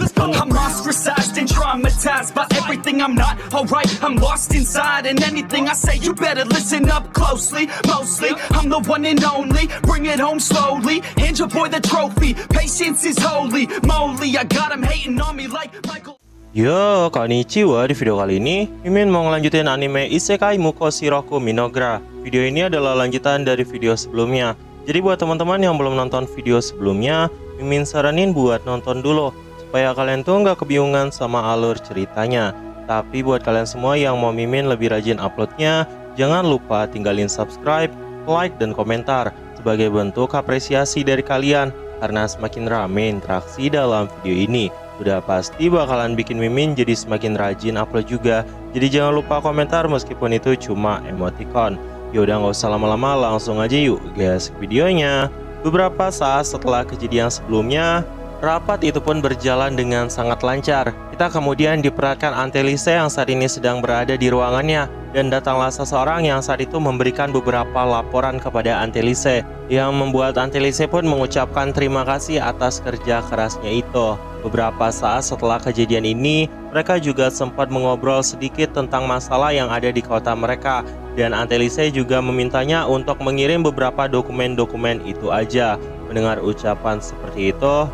I'm ostracized and traumatized by everything. I'm not alright, I'm lost inside. And anything I say, you better listen up closely. Mostly, I'm the one and only. Bring it home slowly. Hand your boy the trophy. Patience is holy moly. I got him hating on me like Michael. Yo, konnichiwa. Di video kali ini, Mimin mau ngelanjutin anime Isekai Mukoshiraku Minogra. Video ini adalah lanjutan dari video sebelumnya. Jadi buat teman-teman yang belum nonton video sebelumnya, Mimin saranin buat nonton dulu, supaya kalian tuh nggak kebingungan sama alur ceritanya. Tapi buat kalian semua yang mau Mimin lebih rajin uploadnya, jangan lupa tinggalin subscribe, like, dan komentar sebagai bentuk apresiasi dari kalian. Karena semakin rame interaksi dalam video ini, udah pasti bakalan bikin Mimin jadi semakin rajin upload juga. Jadi jangan lupa komentar meskipun itu cuma emoticon. Yaudah nggak usah lama-lama, langsung aja yuk guys videonya. Beberapa saat setelah kejadian sebelumnya, rapat itu pun berjalan dengan sangat lancar. Kita kemudian diperhatikan Antelise yang saat ini sedang berada di ruangannya. Dan datanglah seseorang yang saat itu memberikan beberapa laporan kepada Antelise, yang membuat Antelise pun mengucapkan terima kasih atas kerja kerasnya itu. Beberapa saat setelah kejadian ini, mereka juga sempat mengobrol sedikit tentang masalah yang ada di kota mereka. Dan Antelise juga memintanya untuk mengirim beberapa dokumen-dokumen itu aja. Mendengar ucapan seperti itu,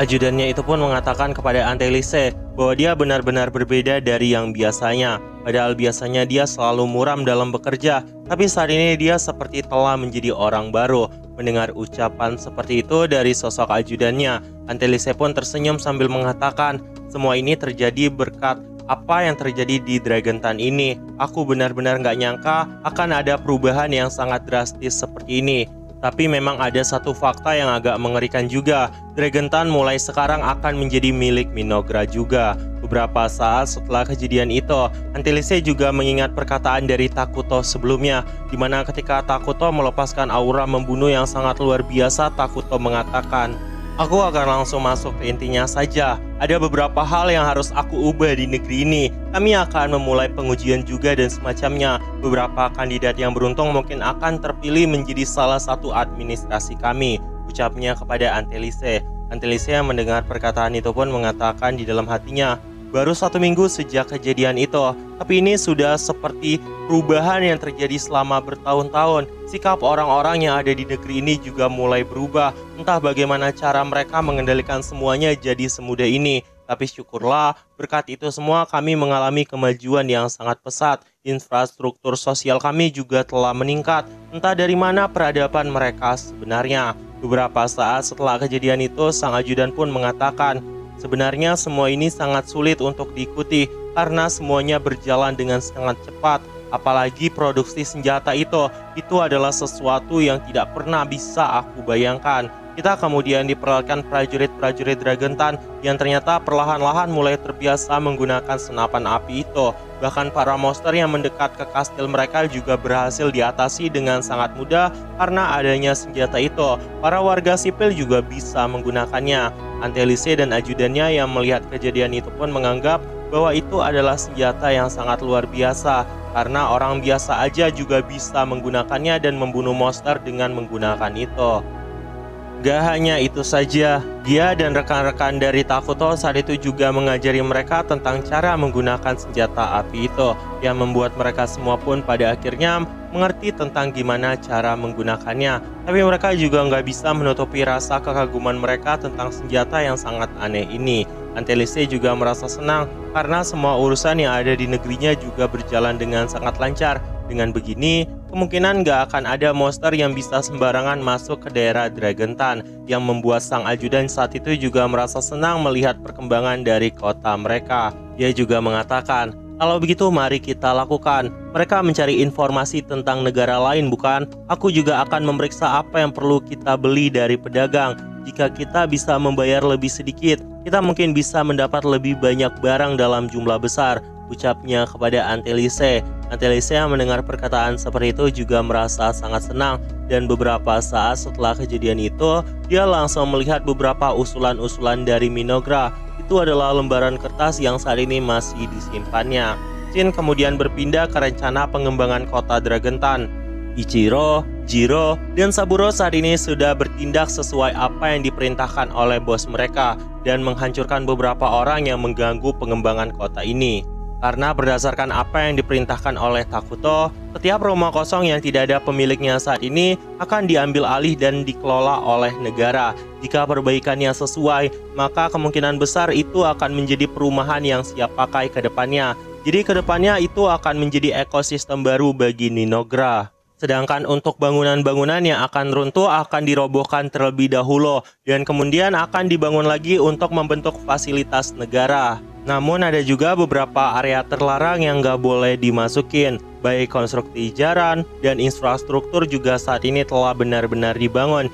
ajudannya itu pun mengatakan kepada Antelise bahwa dia benar-benar berbeda dari yang biasanya. Padahal biasanya dia selalu muram dalam bekerja, tapi saat ini dia seperti telah menjadi orang baru. Mendengar ucapan seperti itu dari sosok ajudannya, Antelise pun tersenyum sambil mengatakan, semua ini terjadi berkat apa yang terjadi di Dragon Town ini. Aku benar-benar nggak nyangka akan ada perubahan yang sangat drastis seperti ini. Tapi memang ada satu fakta yang agak mengerikan juga. Dragon Town mulai sekarang akan menjadi milik Minogra juga. Beberapa saat setelah kejadian itu, Antelise juga mengingat perkataan dari Takuto sebelumnya, di mana ketika Takuto melepaskan aura membunuh yang sangat luar biasa, Takuto mengatakan, aku akan langsung masuk ke intinya saja. Ada beberapa hal yang harus aku ubah di negeri ini. Kami akan memulai pengujian juga dan semacamnya. Beberapa kandidat yang beruntung mungkin akan terpilih menjadi salah satu administrasi kami, ucapnya kepada Antelise. Antelise yang mendengar perkataan itu pun mengatakan di dalam hatinya, baru 1 minggu sejak kejadian itu, tapi ini sudah seperti perubahan yang terjadi selama bertahun-tahun. Sikap orang-orang yang ada di negeri ini juga mulai berubah. Entah bagaimana cara mereka mengendalikan semuanya jadi semudah ini. Tapi syukurlah, berkat itu semua kami mengalami kemajuan yang sangat pesat. Infrastruktur sosial kami juga telah meningkat. Entah dari mana peradaban mereka sebenarnya. Beberapa saat setelah kejadian itu, sang ajudan pun mengatakan, sebenarnya semua ini sangat sulit untuk diikuti karena semuanya berjalan dengan sangat cepat. Apalagi produksi senjata itu adalah sesuatu yang tidak pernah bisa aku bayangkan. Kita kemudian diperlihatkan prajurit-prajurit Dragon Town yang ternyata perlahan-lahan mulai terbiasa menggunakan senapan api itu. Bahkan para monster yang mendekat ke kastil mereka juga berhasil diatasi dengan sangat mudah karena adanya senjata itu. Para warga sipil juga bisa menggunakannya. Antelise dan ajudannya yang melihat kejadian itu pun menganggap bahwa itu adalah senjata yang sangat luar biasa, karena orang biasa aja juga bisa menggunakannya dan membunuh monster dengan menggunakan itu. Gak hanya itu saja, dia dan rekan-rekan dari Takuto saat itu juga mengajari mereka tentang cara menggunakan senjata api itu, yang membuat mereka semua pun pada akhirnya mengerti tentang gimana cara menggunakannya. Tapi mereka juga nggak bisa menutupi rasa kekaguman mereka tentang senjata yang sangat aneh ini. Antelise juga merasa senang karena semua urusan yang ada di negerinya juga berjalan dengan sangat lancar. Dengan begini, kemungkinan nggak akan ada monster yang bisa sembarangan masuk ke daerah Dragon Town, yang membuat sang ajudan saat itu juga merasa senang melihat perkembangan dari kota mereka. Dia juga mengatakan, kalau begitu mari kita lakukan. Mereka mencari informasi tentang negara lain bukan? Aku juga akan memeriksa apa yang perlu kita beli dari pedagang. Jika kita bisa membayar lebih sedikit, kita mungkin bisa mendapat lebih banyak barang dalam jumlah besar, ucapnya kepada Antelise. Antelise yang mendengar perkataan seperti itu juga merasa sangat senang, dan beberapa saat setelah kejadian itu, dia langsung melihat beberapa usulan-usulan dari Minogra. Itu adalah lembaran kertas yang saat ini masih disimpannya. Shin kemudian berpindah ke rencana pengembangan kota Dragon Town. Ichiro Jiro dan Saburo saat ini sudah bertindak sesuai apa yang diperintahkan oleh bos mereka dan menghancurkan beberapa orang yang mengganggu pengembangan kota ini. Karena berdasarkan apa yang diperintahkan oleh Takuto, setiap rumah kosong yang tidak ada pemiliknya saat ini akan diambil alih dan dikelola oleh negara. Jika perbaikannya sesuai, maka kemungkinan besar itu akan menjadi perumahan yang siap pakai ke depannya. Jadi ke depannya itu akan menjadi ekosistem baru bagi Ninogra. Sedangkan untuk bangunan-bangunan yang akan runtuh akan dirobohkan terlebih dahulu dan kemudian akan dibangun lagi untuk membentuk fasilitas negara. Namun ada juga beberapa area terlarang yang nggak boleh dimasukin. Baik konstruksi jalan dan infrastruktur juga saat ini telah benar-benar dibangun.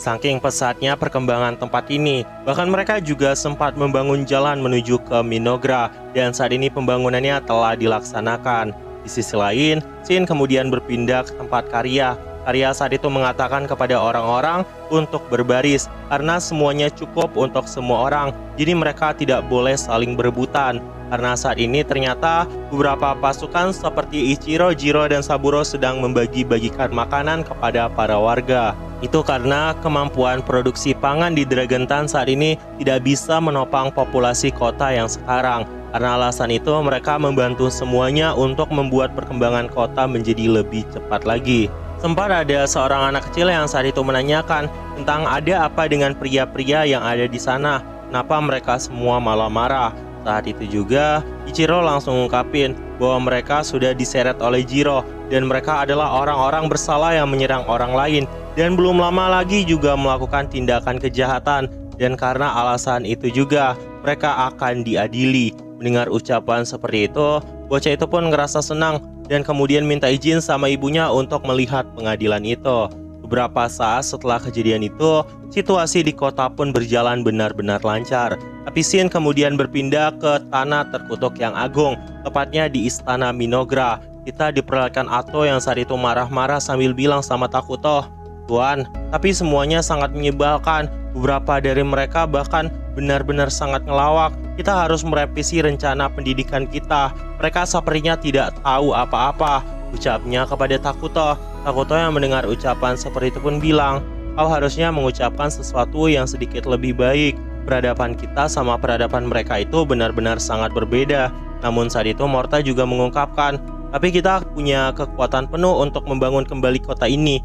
Saking pesatnya perkembangan tempat ini, bahkan mereka juga sempat membangun jalan menuju ke Minogra dan saat ini pembangunannya telah dilaksanakan. Di sisi lain, Shin kemudian berpindah ke tempat Karya. Karya saat itu mengatakan kepada orang-orang untuk berbaris karena semuanya cukup untuk semua orang. Jadi mereka tidak boleh saling berebutan. Karena saat ini ternyata beberapa pasukan seperti Ichiro, Jiro, dan Saburo sedang membagi-bagikan makanan kepada para warga. Itu karena kemampuan produksi pangan di Dragontan saat ini tidak bisa menopang populasi kota yang sekarang. Karena alasan itu mereka membantu semuanya untuk membuat perkembangan kota menjadi lebih cepat lagi. Sempat ada seorang anak kecil yang saat itu menanyakan tentang ada apa dengan pria-pria yang ada di sana. Kenapa mereka semua malah marah? Saat itu juga Ichiro langsung ngungkapin bahwa mereka sudah diseret oleh Jiro dan mereka adalah orang-orang bersalah yang menyerang orang lain dan belum lama lagi juga melakukan tindakan kejahatan dan karena alasan itu juga mereka akan diadili. Mendengar ucapan seperti itu, bocah itu pun ngerasa senang dan kemudian minta izin sama ibunya untuk melihat pengadilan itu. Beberapa saat setelah kejadian itu, situasi di kota pun berjalan benar-benar lancar. Tapi Shin kemudian berpindah ke tanah terkutuk yang agung, tepatnya di istana Minogra. Kita diperlihatkan Ato yang saat itu marah-marah sambil bilang sama Takuto, "Tuan, tapi semuanya sangat menyebalkan. Beberapa dari mereka bahkan benar-benar sangat ngelawak. Kita harus merevisi rencana pendidikan kita. Mereka sepertinya tidak tahu apa-apa," ucapnya kepada Takuto. Takuto yang mendengar ucapan seperti itu pun bilang, "Kau harusnya mengucapkan sesuatu yang sedikit lebih baik. Peradaban kita sama peradaban mereka itu benar-benar sangat berbeda." Namun saat itu Morta juga mengungkapkan, "Tapi kita punya kekuatan penuh untuk membangun kembali kota ini."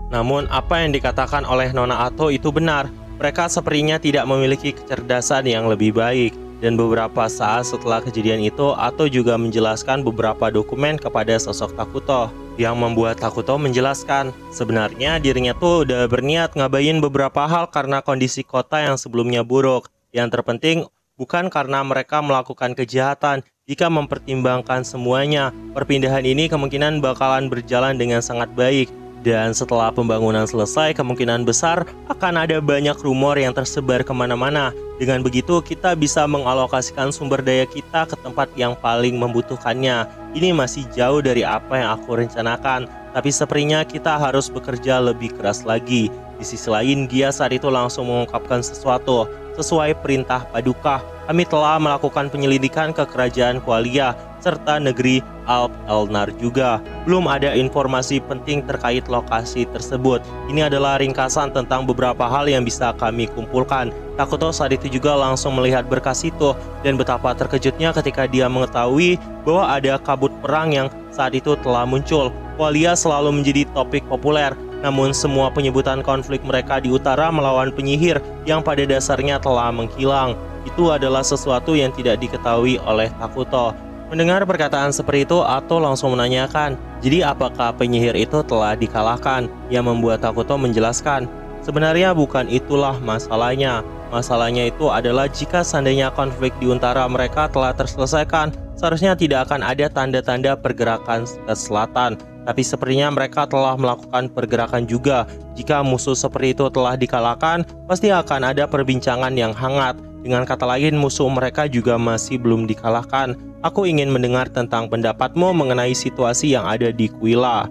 Namun apa yang dikatakan oleh Nona Ato itu benar. Mereka sepertinya tidak memiliki kecerdasan yang lebih baik. Dan beberapa saat setelah kejadian itu, Ato juga menjelaskan beberapa dokumen kepada sosok Takuto. Yang membuat Takuto menjelaskan, sebenarnya dirinya tuh udah berniat ngabain beberapa hal karena kondisi kota yang sebelumnya buruk. Yang terpenting bukan karena mereka melakukan kejahatan. Jika mempertimbangkan semuanya, perpindahan ini kemungkinan bakalan berjalan dengan sangat baik. Dan setelah pembangunan selesai, kemungkinan besar akan ada banyak rumor yang tersebar kemana-mana. Dengan begitu, kita bisa mengalokasikan sumber daya kita ke tempat yang paling membutuhkannya. Ini masih jauh dari apa yang aku rencanakan, tapi sepertinya kita harus bekerja lebih keras lagi. Di sisi lain, Gia saat itu langsung mengungkapkan sesuatu. Sesuai perintah Paduka, kami telah melakukan penyelidikan ke kerajaan Qualia serta negeri Alp Elnar juga. Belum ada informasi penting terkait lokasi tersebut. Ini adalah ringkasan tentang beberapa hal yang bisa kami kumpulkan. Takuto saat itu juga langsung melihat berkas itu dan betapa terkejutnya ketika dia mengetahui bahwa ada kabut perang yang saat itu telah muncul. Qualia selalu menjadi topik populer. Namun semua penyebutan konflik mereka di utara melawan penyihir yang pada dasarnya telah menghilang. Itu adalah sesuatu yang tidak diketahui oleh Takuto. Mendengar perkataan seperti itu, Ato langsung menanyakan, jadi apakah penyihir itu telah dikalahkan? Yang membuat Takuto menjelaskan, sebenarnya bukan itulah masalahnya. Masalahnya itu adalah jika seandainya konflik di utara mereka telah terselesaikan, seharusnya tidak akan ada tanda-tanda pergerakan ke selatan. Tapi sepertinya mereka telah melakukan pergerakan juga. Jika musuh seperti itu telah dikalahkan, pasti akan ada perbincangan yang hangat. Dengan kata lain, musuh mereka juga masih belum dikalahkan. Aku ingin mendengar tentang pendapatmu mengenai situasi yang ada di Quila,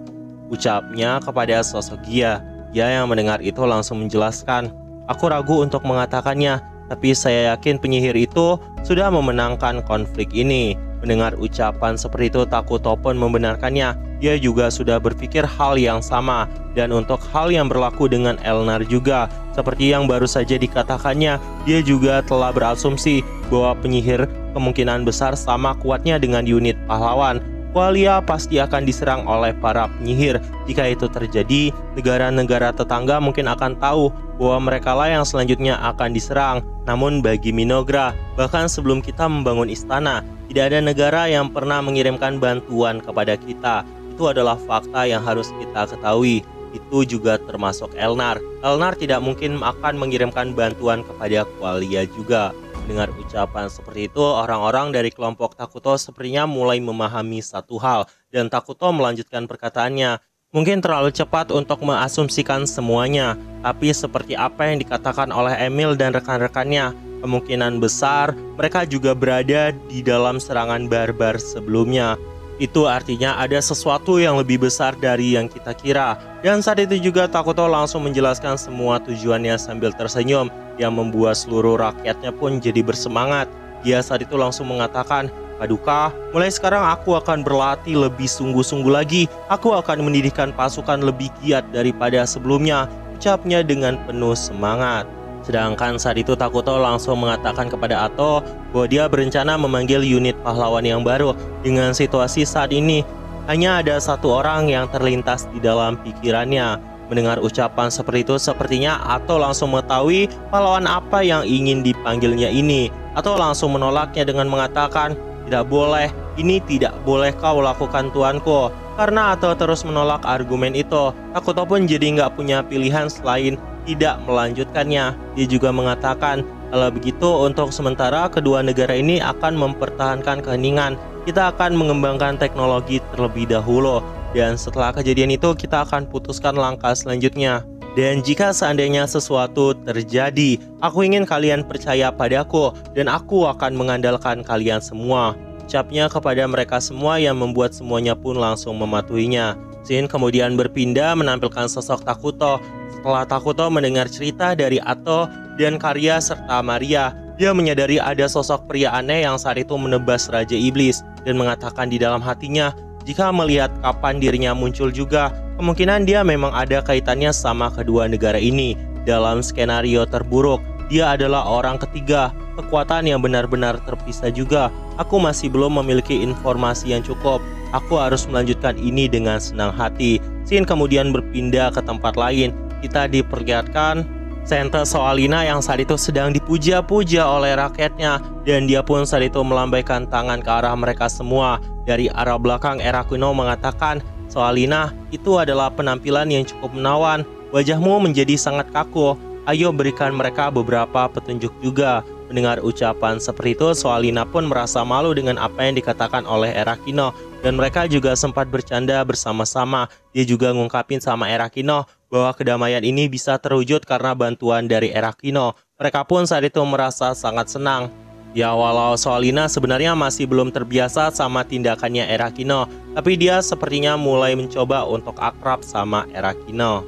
ucapnya kepada sosok Gia. Gia yang mendengar itu langsung menjelaskan, aku ragu untuk mengatakannya, tapi saya yakin penyihir itu sudah memenangkan konflik ini. Mendengar ucapan seperti itu, Takuto pun membenarkannya. Dia juga sudah berpikir hal yang sama. Dan untuk hal yang berlaku dengan Elnar juga, seperti yang baru saja dikatakannya, dia juga telah berasumsi bahwa penyihir kemungkinan besar sama kuatnya dengan unit pahlawan. Qualia pasti akan diserang oleh para penyihir. Jika itu terjadi, negara-negara tetangga mungkin akan tahu bahwa mereka lah yang selanjutnya akan diserang. Namun bagi Minogra, bahkan sebelum kita membangun istana, tidak ada negara yang pernah mengirimkan bantuan kepada kita. Itu adalah fakta yang harus kita ketahui. Itu juga termasuk Elnar. Elnar tidak mungkin akan mengirimkan bantuan kepada Qualia juga. Dengar ucapan seperti itu, orang-orang dari kelompok Takuto sepertinya mulai memahami satu hal, dan Takuto melanjutkan perkataannya. Mungkin terlalu cepat untuk mengasumsikan semuanya, tapi seperti apa yang dikatakan oleh Emil dan rekan-rekannya, kemungkinan besar mereka juga berada di dalam serangan barbar sebelumnya. Itu artinya ada sesuatu yang lebih besar dari yang kita kira. Dan saat itu juga Takuto langsung menjelaskan semua tujuannya sambil tersenyum, yang membuat seluruh rakyatnya pun jadi bersemangat. Dia saat itu langsung mengatakan, "Paduka, mulai sekarang aku akan berlatih lebih sungguh-sungguh lagi. Aku akan mendirikan pasukan lebih giat daripada sebelumnya," ucapnya dengan penuh semangat. Sedangkan saat itu Takuto langsung mengatakan kepada Ato bahwa dia berencana memanggil unit pahlawan yang baru. Dengan situasi saat ini, hanya ada satu orang yang terlintas di dalam pikirannya. Mendengar ucapan seperti itu, sepertinya Ato langsung mengetahui pahlawan apa yang ingin dipanggilnya ini. Ato langsung menolaknya dengan mengatakan, "Tidak boleh, ini tidak boleh kau lakukan tuanku." Karena Ato terus menolak argumen itu, Takuto pun jadi nggak punya pilihan selain tidak melanjutkannya. Dia juga mengatakan, kalau begitu untuk sementara kedua negara ini akan mempertahankan keheningan. Kita akan mengembangkan teknologi terlebih dahulu. Dan setelah kejadian itu kita akan putuskan langkah selanjutnya. Dan jika seandainya sesuatu terjadi, aku ingin kalian percaya padaku dan aku akan mengandalkan kalian semua. Ucapnya kepada mereka semua yang membuat semuanya pun langsung mematuhinya. Scene kemudian berpindah menampilkan sosok Takuto. Setelah Takuto mendengar cerita dari Ato dan Karya serta Maria, dia menyadari ada sosok pria aneh yang saat itu menebas Raja Iblis dan mengatakan di dalam hatinya, jika melihat kapan dirinya muncul juga, kemungkinan dia memang ada kaitannya sama kedua negara ini. Dalam skenario terburuk, dia adalah orang ketiga, kekuatan yang benar-benar terpisah juga. Aku masih belum memiliki informasi yang cukup. Aku harus melanjutkan ini dengan senang hati. Scene kemudian berpindah ke tempat lain. Kita diperlihatkan Sente Soalina yang saat itu sedang dipuja-puja oleh rakyatnya, dan dia pun saat itu melambaikan tangan ke arah mereka semua. Dari arah belakang Erakuno mengatakan, "Soalina, itu adalah penampilan yang cukup menawan. Wajahmu menjadi sangat kaku. Ayo berikan mereka beberapa petunjuk juga." Mendengar ucapan seperti itu, Soalina pun merasa malu dengan apa yang dikatakan oleh Erakino, dan mereka juga sempat bercanda bersama-sama. Dia juga ngungkapin sama Erakino bahwa kedamaian ini bisa terwujud karena bantuan dari Erakino. Mereka pun saat itu merasa sangat senang. Ya, walau Soalina sebenarnya masih belum terbiasa sama tindakannya Erakino, tapi dia sepertinya mulai mencoba untuk akrab sama Erakino.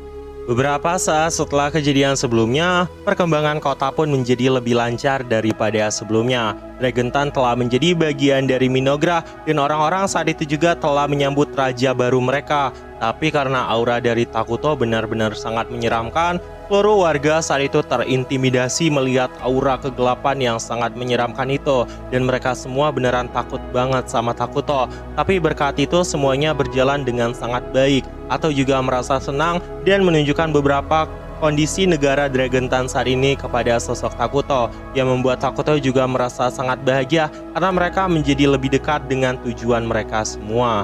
Beberapa saat setelah kejadian sebelumnya, perkembangan kota pun menjadi lebih lancar daripada sebelumnya. Dragontan telah menjadi bagian dari Minogra, dan orang-orang saat itu juga telah menyambut raja baru mereka. Tapi karena aura dari Takuto benar-benar sangat menyeramkan, seluruh warga saat itu terintimidasi melihat aura kegelapan yang sangat menyeramkan itu, dan mereka semua beneran takut banget sama Takuto. Tapi berkat itu semuanya berjalan dengan sangat baik, atau juga merasa senang dan menunjukkan beberapa kondisi negara Dragontan saat ini kepada sosok Takuto, yang membuat Takuto juga merasa sangat bahagia karena mereka menjadi lebih dekat dengan tujuan mereka semua.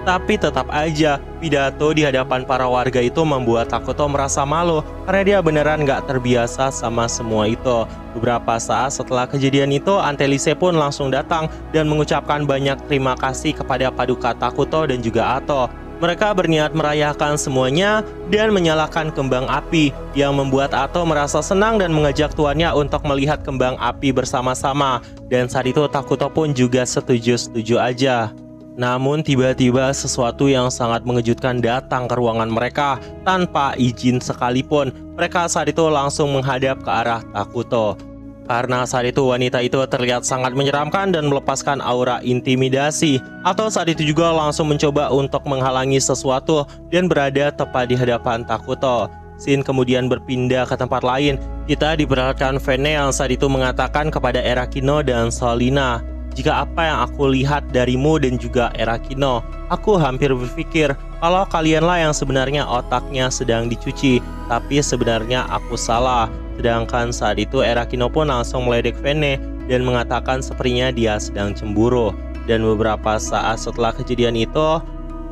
Tapi tetap aja, pidato di hadapan para warga itu membuat Takuto merasa malu karena dia beneran gak terbiasa sama semua itu. Beberapa saat setelah kejadian itu, Antelise pun langsung datang dan mengucapkan banyak terima kasih kepada Paduka Takuto dan juga Ato. Mereka berniat merayakan semuanya dan menyalakan kembang api, yang membuat Ato merasa senang dan mengajak tuannya untuk melihat kembang api bersama-sama. Dan saat itu Takuto pun juga setuju-setuju aja. Namun tiba-tiba sesuatu yang sangat mengejutkan datang ke ruangan mereka tanpa izin sekalipun. Mereka saat itu langsung menghadap ke arah Takuto. Karena saat itu wanita itu terlihat sangat menyeramkan dan melepaskan aura intimidasi. Atau saat itu juga langsung mencoba untuk menghalangi sesuatu dan berada tepat di hadapan Takuto. Scene kemudian berpindah ke tempat lain. Kita diperlihatkan Vene yang saat itu mengatakan kepada Erakino dan Solina, "Jika apa yang aku lihat darimu dan juga Erakino, aku hampir berpikir kalau kalianlah yang sebenarnya otaknya sedang dicuci, tapi sebenarnya aku salah." Sedangkan saat itu Erakino pun langsung meledek Vene dan mengatakan sepertinya dia sedang cemburu. Dan beberapa saat setelah kejadian itu,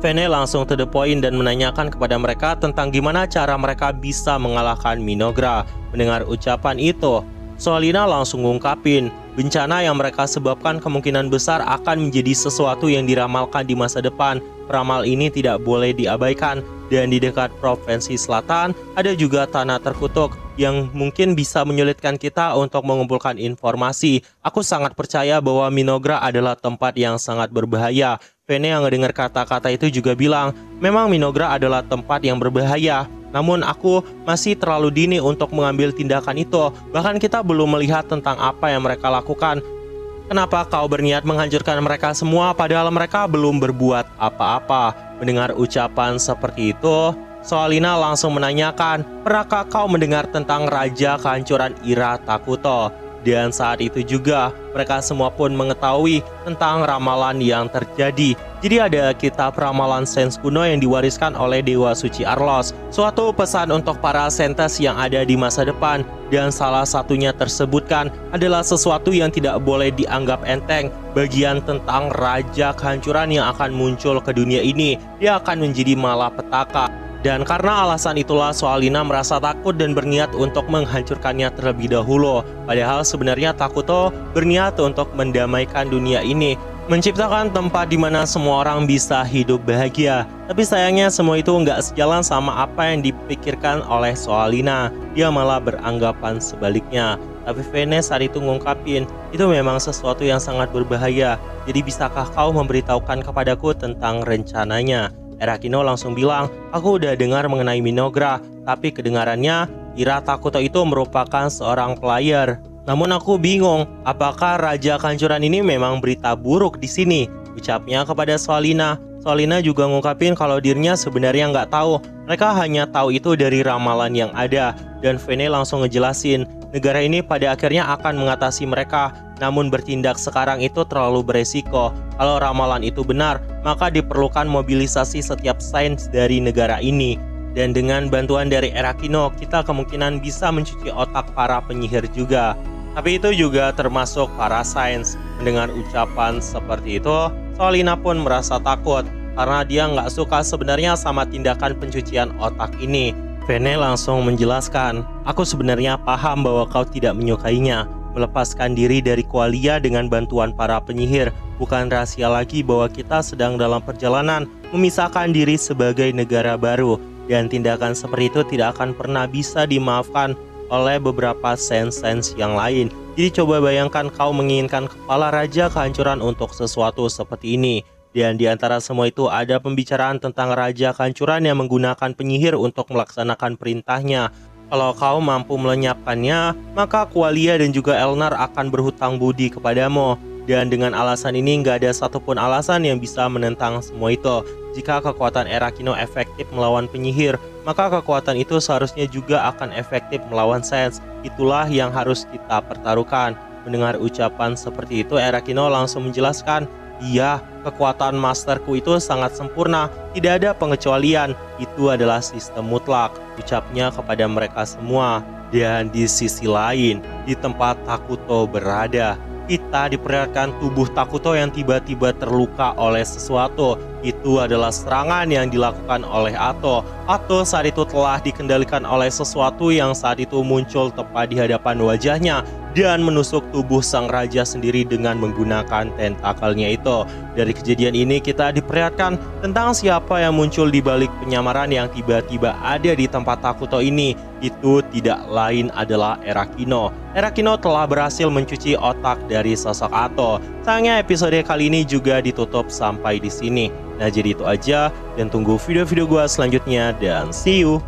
Vene langsung to the point dan menanyakan kepada mereka tentang gimana cara mereka bisa mengalahkan Minogra. Mendengar ucapan itu, Solina langsung ngungkapin bencana yang mereka sebabkan kemungkinan besar akan menjadi sesuatu yang diramalkan di masa depan. Peramal ini tidak boleh diabaikan. Dan di dekat provinsi selatan ada juga tanah terkutuk yang mungkin bisa menyulitkan kita untuk mengumpulkan informasi. Aku sangat percaya bahwa Minogra adalah tempat yang sangat berbahaya. Vene yang mendengar kata-kata itu juga bilang, memang Minogra adalah tempat yang berbahaya. Namun aku masih terlalu dini untuk mengambil tindakan itu. Bahkan kita belum melihat tentang apa yang mereka lakukan. Kenapa kau berniat menghancurkan mereka semua padahal mereka belum berbuat apa-apa? Mendengar ucapan seperti itu, Solina langsung menanyakan, pernahkah kau mendengar tentang Raja Kehancuran Ira Takuto? Dan saat itu juga mereka semua pun mengetahui tentang ramalan yang terjadi. Jadi ada kitab ramalan sains kuno yang diwariskan oleh Dewa Suci Arlos, suatu pesan untuk para saintis yang ada di masa depan. Dan salah satunya tersebutkan adalah sesuatu yang tidak boleh dianggap enteng. Bagian tentang Raja Kehancuran yang akan muncul ke dunia ini, dia akan menjadi malapetaka. Dan karena alasan itulah Solina merasa takut dan berniat untuk menghancurkannya terlebih dahulu. Padahal sebenarnya Takuto berniat untuk mendamaikan dunia ini, menciptakan tempat di mana semua orang bisa hidup bahagia. Tapi sayangnya semua itu nggak sejalan sama apa yang dipikirkan oleh Solina. Dia malah beranggapan sebaliknya. Tapi Vene saat itu ngungkapin, itu memang sesuatu yang sangat berbahaya. Jadi bisakah kau memberitahukan kepadaku tentang rencananya? Erakino langsung bilang, aku udah dengar mengenai Minogra, tapi kedengarannya Ira Takuto itu merupakan seorang player. Namun aku bingung, apakah Raja Kehancuran ini memang berita buruk di sini? Ucapnya kepada Solina. Solina juga ngungkapin kalau dirinya sebenarnya nggak tahu. Mereka hanya tahu itu dari ramalan yang ada. Dan Vene langsung ngejelasin, negara ini pada akhirnya akan mengatasi mereka. Namun bertindak sekarang itu terlalu beresiko. Kalau ramalan itu benar, maka diperlukan mobilisasi setiap sains dari negara ini. Dan dengan bantuan dari Erakino, kita kemungkinan bisa mencuci otak para penyihir juga. Tapi itu juga termasuk para sains. Mendengar ucapan seperti itu, Solina pun merasa takut karena dia nggak suka sebenarnya sama tindakan pencucian otak ini. Vene langsung menjelaskan, aku sebenarnya paham bahwa kau tidak menyukainya. Melepaskan diri dari Qualia dengan bantuan para penyihir bukan rahasia lagi bahwa kita sedang dalam perjalanan memisahkan diri sebagai negara baru. Dan tindakan seperti itu tidak akan pernah bisa dimaafkan oleh beberapa sains-sains yang lain. Jadi coba bayangkan kau menginginkan kepala Raja Kehancuran untuk sesuatu seperti ini. Dan di antara semua itu ada pembicaraan tentang Raja Kehancuran yang menggunakan penyihir untuk melaksanakan perintahnya. Kalau kau mampu melenyapkannya, maka Qualia dan juga Elnar akan berhutang budi kepadamu. Dan dengan alasan ini nggak ada satupun alasan yang bisa menentang semua itu. Jika kekuatan Erakino efektif melawan penyihir, maka kekuatan itu seharusnya juga akan efektif melawan sains. Itulah yang harus kita pertaruhkan. Mendengar ucapan seperti itu, Erakino langsung menjelaskan, iya, kekuatan masterku itu sangat sempurna, tidak ada pengecualian, itu adalah sistem mutlak, ucapnya kepada mereka semua. Dan di sisi lain, di tempat Takuto berada, kita diperlihatkan tubuh Takuto yang tiba-tiba terluka oleh sesuatu. Itu adalah serangan yang dilakukan oleh Ato. Ato saat itu telah dikendalikan oleh sesuatu yang saat itu muncul tepat di hadapan wajahnya dan menusuk tubuh sang raja sendiri dengan menggunakan tentakelnya itu. Dari kejadian ini kita diperlihatkan tentang siapa yang muncul di balik penyamaran yang tiba-tiba ada di tempat Takuto ini. Itu tidak lain adalah Erakino. Erakino telah berhasil mencuci otak dari sosok Ato. Sayangnya episode kali ini juga ditutup sampai di sini. Nah jadi itu aja, dan tunggu video-video gua selanjutnya, dan see you!